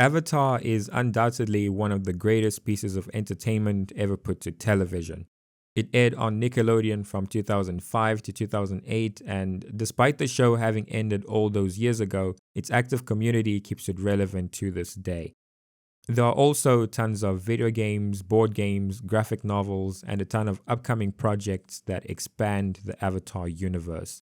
Avatar is undoubtedly one of the greatest pieces of entertainment ever put to television. It aired on Nickelodeon from 2005 to 2008, and despite the show having ended all those years ago, its active community keeps it relevant to this day. There are also tons of video games, board games, graphic novels, and a ton of upcoming projects that expand the Avatar universe.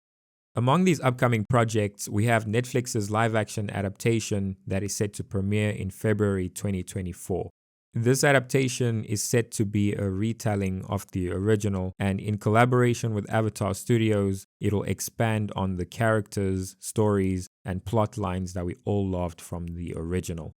Among these upcoming projects, we have Netflix's live-action adaptation that is set to premiere in February 2024. This adaptation is set to be a retelling of the original, and in collaboration with Avatar Studios, it'll expand on the characters, stories, and plot lines that we all loved from the original.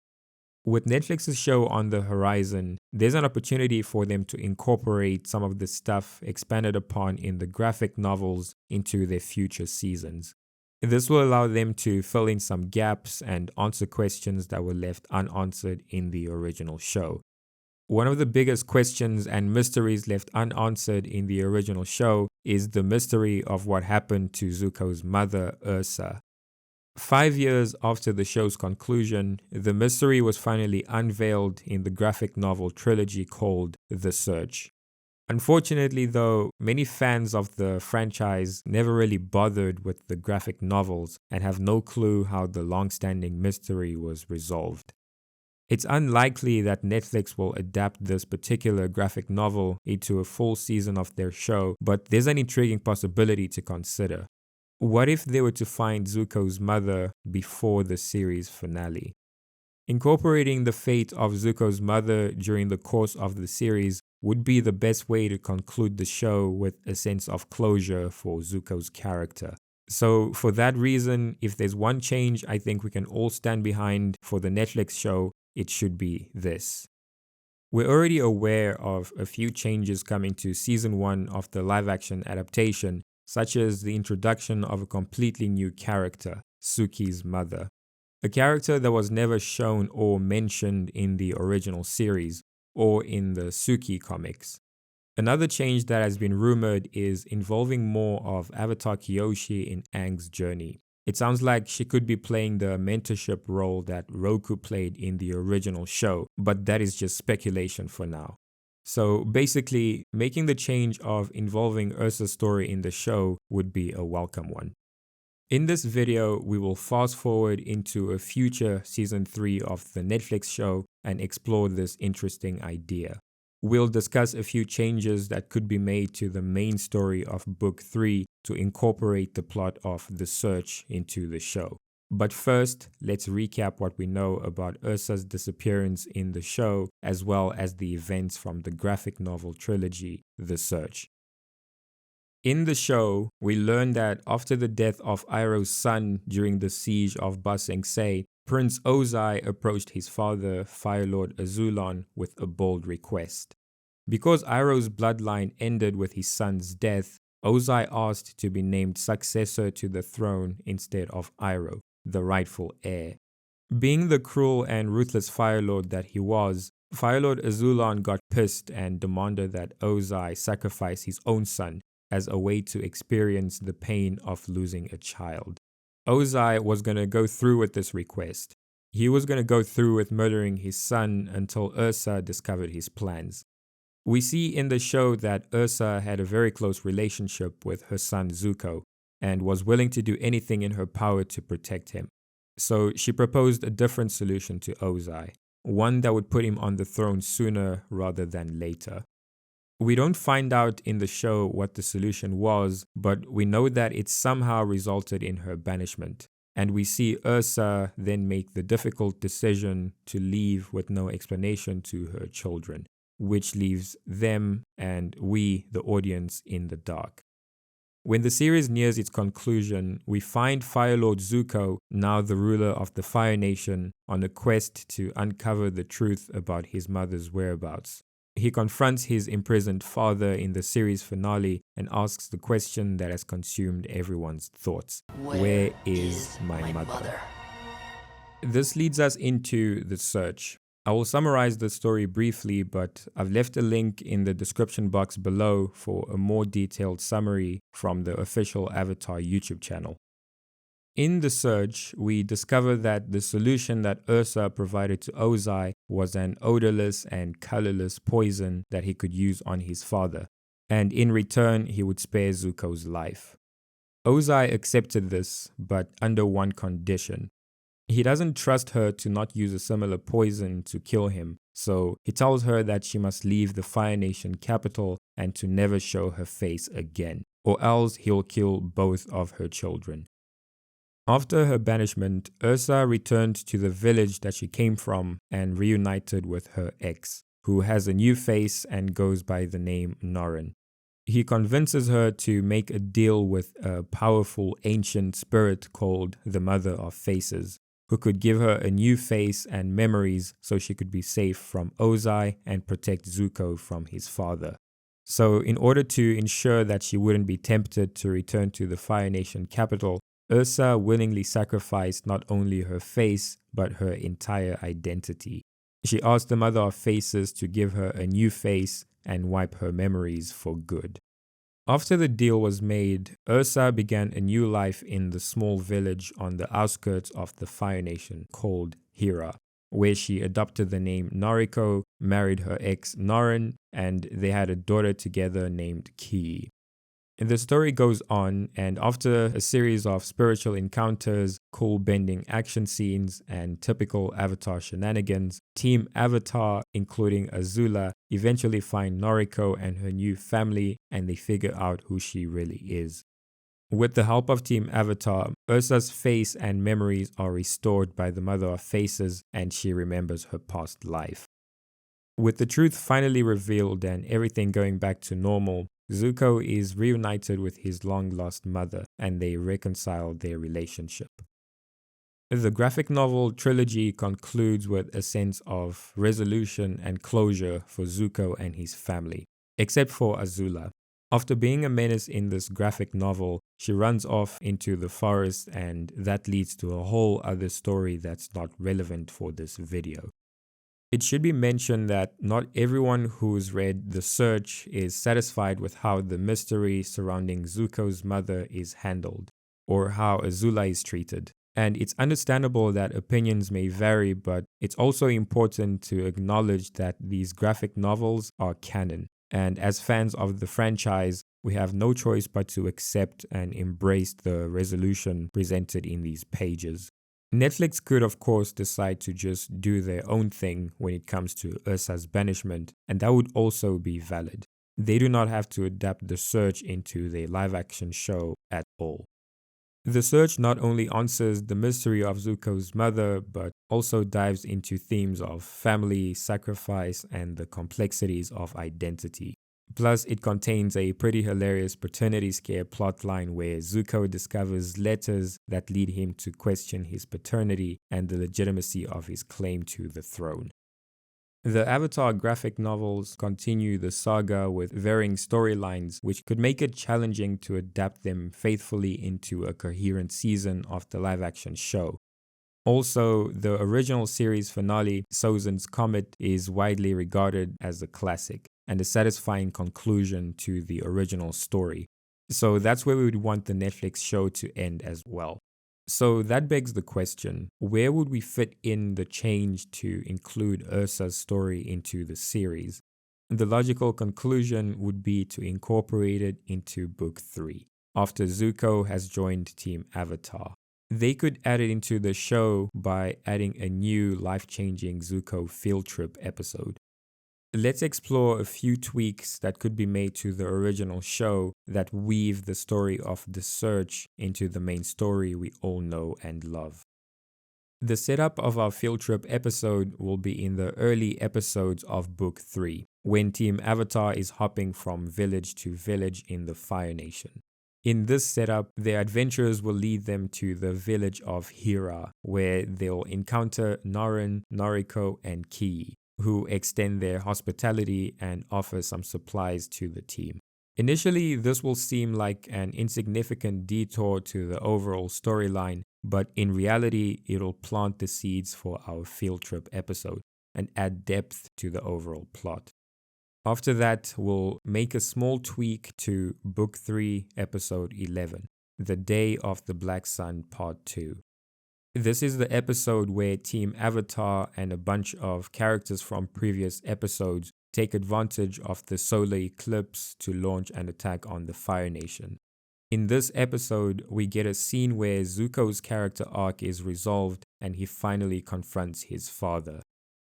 With Netflix's show on the horizon, there's an opportunity for them to incorporate some of the stuff expanded upon in the graphic novels into their future seasons. This will allow them to fill in some gaps and answer questions that were left unanswered in the original show. One of the biggest questions and mysteries left unanswered in the original show is the mystery of what happened to Zuko's mother, Ursa. 5 years after the show's conclusion, the mystery was finally unveiled in the graphic novel trilogy called The Search. Unfortunately, though, many fans of the franchise never really bothered with the graphic novels and have no clue how the long-standing mystery was resolved. It's unlikely that Netflix will adapt this particular graphic novel into a full season of their show, but there's an intriguing possibility to consider. What if they were to find Zuko's mother before the series finale? Incorporating the fate of Zuko's mother during the course of the series would be the best way to conclude the show with a sense of closure for Zuko's character. So for that reason, if there's one change I think we can all stand behind for the Netflix show, it should be this. We're already aware of a few changes coming to season 1 of the live-action adaptation, such as the introduction of a completely new character, Suki's mother. A character that was never shown or mentioned in the original series or in the Suki comics. Another change that has been rumored is involving more of Avatar Kyoshi in Aang's journey. It sounds like she could be playing the mentorship role that Roku played in the original show, but that is just speculation for now. So basically, making the change of involving Ursa's story in the show would be a welcome one. In this video, we will fast forward into a future season 3 of the Netflix show and explore this interesting idea. We'll discuss a few changes that could be made to the main story of Book 3 to incorporate the plot of The Search into the show. But first, let's recap what we know about Ursa's disappearance in the show, as well as the events from the graphic novel trilogy, The Search. In the show, we learn that after the death of Iroh's son during the siege of Ba Sing Se, Prince Ozai approached his father, Fire Lord Azulon, with a bold request. Because Iroh's bloodline ended with his son's death, Ozai asked to be named successor to the throne instead of Iroh, the rightful heir. Being the cruel and ruthless Fire Lord that he was, Fire Lord Azulon got pissed and demanded that Ozai sacrifice his own son as a way to experience the pain of losing a child. Ozai was going to go through with this request. He was going to go through with murdering his son until Ursa discovered his plans. We see in the show that Ursa had a very close relationship with her son Zuko and was willing to do anything in her power to protect him. So she proposed a different solution to Ozai, one that would put him on the throne sooner rather than later. We don't find out in the show what the solution was, but we know that it somehow resulted in her banishment. And we see Ursa then make the difficult decision to leave with no explanation to her children, which leaves them and we, the audience, in the dark. When the series nears its conclusion, we find Fire Lord Zuko, now the ruler of the Fire Nation, on a quest to uncover the truth about his mother's whereabouts. He confronts his imprisoned father in the series finale and asks the question that has consumed everyone's thoughts. Where is my mother? This leads us into The Search. I will summarize the story briefly, but I've left a link in the description box below for a more detailed summary from the official Avatar YouTube channel. In the search, we discover that the solution that Ursa provided to Ozai was an odorless and colorless poison that he could use on his father, and in return, he would spare Zuko's life. Ozai accepted this, but under one condition. He doesn't trust her to not use a similar poison to kill him, so he tells her that she must leave the Fire Nation capital and to never show her face again, or else he'll kill both of her children. After her banishment, Ursa returned to the village that she came from and reunited with her ex, who has a new face and goes by the name Norrin. He convinces her to make a deal with a powerful ancient spirit called the Mother of Faces, who could give her a new face and memories so she could be safe from Ozai and protect Zuko from his father. So in order to ensure that she wouldn't be tempted to return to the Fire Nation capital, Ursa willingly sacrificed not only her face, but her entire identity. She asked the Mother of Faces to give her a new face and wipe her memories for good. After the deal was made, Ursa began a new life in the small village on the outskirts of the Fire Nation called Hira, where she adopted the name Noriko, married her ex Norrin, and they had a daughter together named Ki. And the story goes on, and after a series of spiritual encounters, cool bending action scenes, and typical Avatar shenanigans, Team Avatar, including Azula, eventually find Noriko and her new family, and they figure out who she really is. With the help of Team Avatar, Ursa's face and memories are restored by the Mother of Faces, and she remembers her past life. With the truth finally revealed and everything going back to normal, Zuko is reunited with his long-lost mother, and they reconcile their relationship. The graphic novel trilogy concludes with a sense of resolution and closure for Zuko and his family, except for Azula. After being a menace in this graphic novel, she runs off into the forest, and that leads to a whole other story that's not relevant for this video. It should be mentioned that not everyone who's read The Search is satisfied with how the mystery surrounding Zuko's mother is handled, or how Azula is treated. And it's understandable that opinions may vary, but it's also important to acknowledge that these graphic novels are canon. And as fans of the franchise, we have no choice but to accept and embrace the resolution presented in these pages. Netflix could, of course, decide to just do their own thing when it comes to Ursa's banishment, and that would also be valid. They do not have to adapt The Search into their live-action show at all. The Search not only answers the mystery of Zuko's mother, but also dives into themes of family, sacrifice, and the complexities of identity. Plus, it contains a pretty hilarious paternity scare plotline where Zuko discovers letters that lead him to question his paternity and the legitimacy of his claim to the throne. The Avatar graphic novels continue the saga with varying storylines, which could make it challenging to adapt them faithfully into a coherent season of the live-action show. Also, the original series finale, Sozin's Comet, is widely regarded as a classic and a satisfying conclusion to the original story. So that's where we would want the Netflix show to end as well. So that begs the question, where would we fit in the change to include Ursa's story into the series? The logical conclusion would be to incorporate it into Book 3, after Zuko has joined Team Avatar. They could add it into the show by adding a new life-changing Zuko field trip episode. Let's explore a few tweaks that could be made to the original show that weave the story of The Search into the main story we all know and love. The setup of our field trip episode will be in the early episodes of Book 3, when Team Avatar is hopping from village to village in the Fire Nation. In this setup, their adventures will lead them to the village of Hira, where they'll encounter Norrin, Noriko, and Ki, who extend their hospitality and offer some supplies to the team. Initially, this will seem like an insignificant detour to the overall storyline, but in reality, it'll plant the seeds for our field trip episode and add depth to the overall plot. After that, we'll make a small tweak to Book 3, Episode 11. The Day of the Black Sun Part 2. This is the episode where Team Avatar and a bunch of characters from previous episodes take advantage of the solar eclipse to launch an attack on the Fire Nation. In this episode, we get a scene where Zuko's character arc is resolved and he finally confronts his father.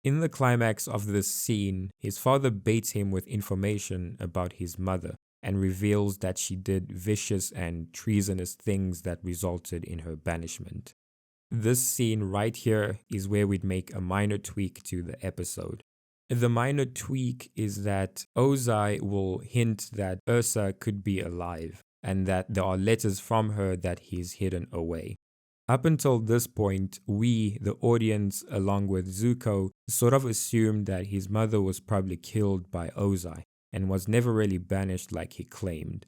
In the climax of this scene, his father baits him with information about his mother and reveals that she did vicious and treasonous things that resulted in her banishment. This scene right here is where we'd make a minor tweak to the episode. The minor tweak is that Ozai will hint that Ursa could be alive and that there are letters from her that he's hidden away. Up until this point, we, the audience, along with Zuko, sort of assumed that his mother was probably killed by Ozai and was never really banished like he claimed.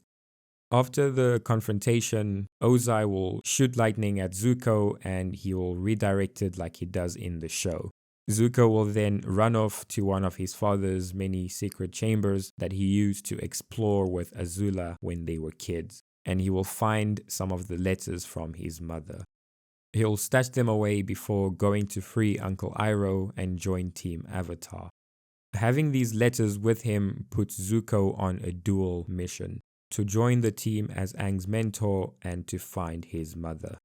After the confrontation, Ozai will shoot lightning at Zuko and he will redirect it like he does in the show. Zuko will then run off to one of his father's many secret chambers that he used to explore with Azula when they were kids, and he will find some of the letters from his mother. He'll stash them away before going to free Uncle Iroh and join Team Avatar. Having these letters with him puts Zuko on a dual mission: to join the team as Aang's mentor and to find his mother.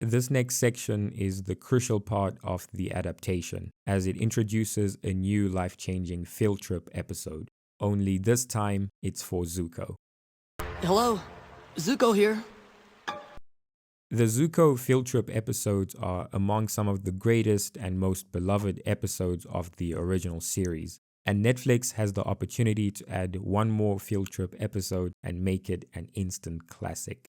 This next section is the crucial part of the adaptation, as it introduces a new life-changing field trip episode. Only this time, it's for Zuko. Hello, Zuko here. The Zuko field trip episodes are among some of the greatest and most beloved episodes of the original series, and Netflix has the opportunity to add one more field trip episode and make it an instant classic.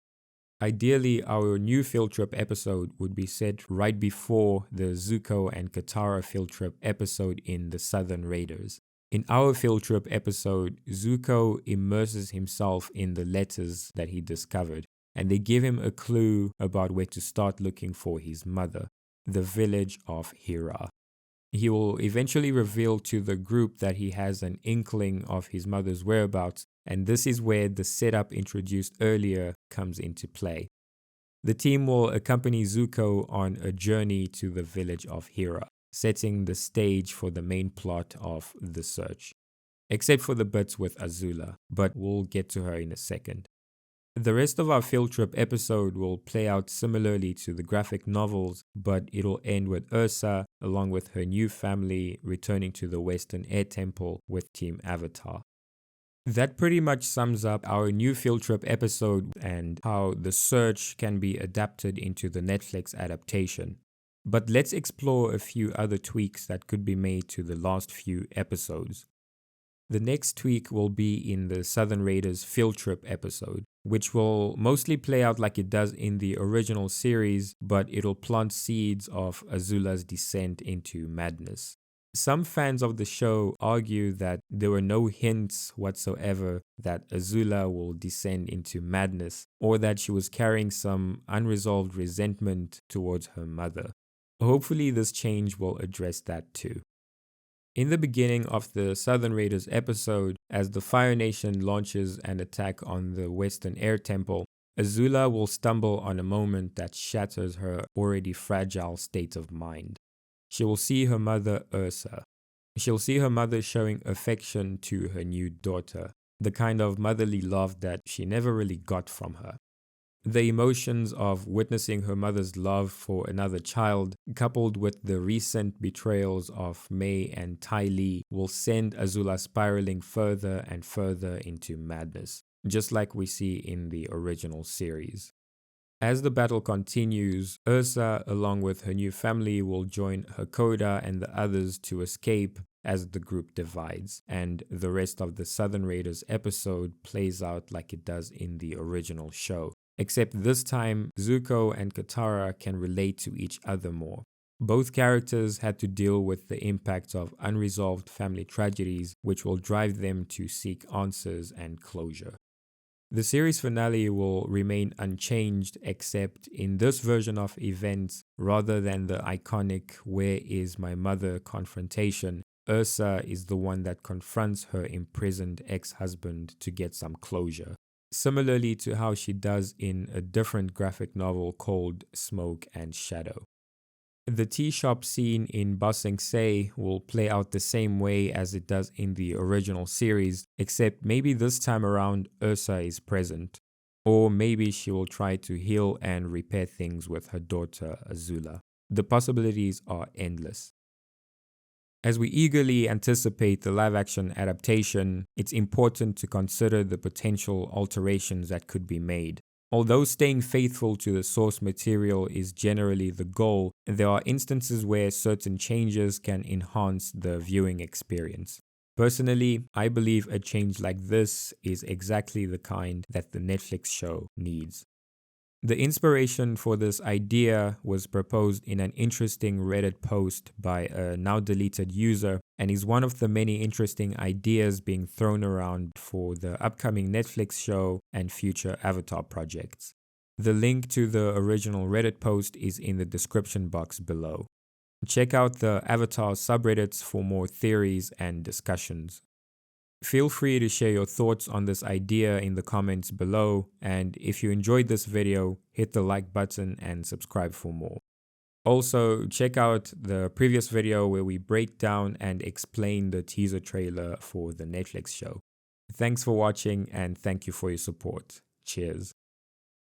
Ideally, our new field trip episode would be set right before the Zuko and Katara field trip episode in the Southern Raiders. In our field trip episode, Zuko immerses himself in the letters that he discovered, and they give him a clue about where to start looking for his mother, the village of Hira. He will eventually reveal to the group that he has an inkling of his mother's whereabouts, and this is where the setup introduced earlier comes into play. The team will accompany Zuko on a journey to the village of Hira, setting the stage for the main plot of the search. Except for the bits with Azula, but we'll get to her in a second. The rest of our field trip episode will play out similarly to the graphic novels, but it'll end with Ursa, along with her new family, returning to the Western Air Temple with Team Avatar. That pretty much sums up our new field trip episode and how the search can be adapted into the Netflix adaptation. But let's explore a few other tweaks that could be made to the last few episodes. The next tweak will be in the Southern Raiders field trip episode, which will mostly play out like it does in the original series, but it'll plant seeds of Azula's descent into madness. Some fans of the show argue that there were no hints whatsoever that Azula will descend into madness, or that she was carrying some unresolved resentment towards her mother. Hopefully this change will address that too. In the beginning of the Southern Raiders episode, as the Fire Nation launches an attack on the Western Air Temple, Azula will stumble on a moment that shatters her already fragile state of mind. She will see her mother Ursa. She'll see her mother showing affection to her new daughter, the kind of motherly love that she never really got from her. The emotions of witnessing her mother's love for another child, coupled with the recent betrayals of Mei and Ty Lee, will send Azula spiraling further and further into madness, just like we see in the original series. As the battle continues, Ursa, along with her new family, will join Hakoda and the others to escape as the group divides, and the rest of the Southern Raiders episode plays out like it does in the original show. Except this time, Zuko and Katara can relate to each other more. Both characters had to deal with the impact of unresolved family tragedies, which will drive them to seek answers and closure. The series finale will remain unchanged, except in this version of events, rather than the iconic "Where is my mother" confrontation, Ursa is the one that confronts her imprisoned ex-husband to get some closure. similarly to how she does in a different graphic novel called Smoke and Shadow. The tea shop scene in Ba Sing Se will play out the same way as it does in the original series, except maybe this time around Ursa is present, or maybe she will try to heal and repair things with her daughter Azula. The possibilities are endless. As we eagerly anticipate the live-action adaptation, it's important to consider the potential alterations that could be made. Although staying faithful to the source material is generally the goal, there are instances where certain changes can enhance the viewing experience. Personally, I believe a change like this is exactly the kind that the Netflix show needs. The inspiration for this idea was proposed in an interesting Reddit post by a now deleted user and is one of the many interesting ideas being thrown around for the upcoming Netflix show and future Avatar projects. The link to the original Reddit post is in the description box below. Check out the Avatar subreddits for more theories and discussions. Feel free to share your thoughts on this idea in the comments below, and if you enjoyed this video, hit the like button and subscribe for more. Also, check out the previous video where we break down and explain the teaser trailer for the Netflix show. Thanks for watching and thank you for your support. Cheers.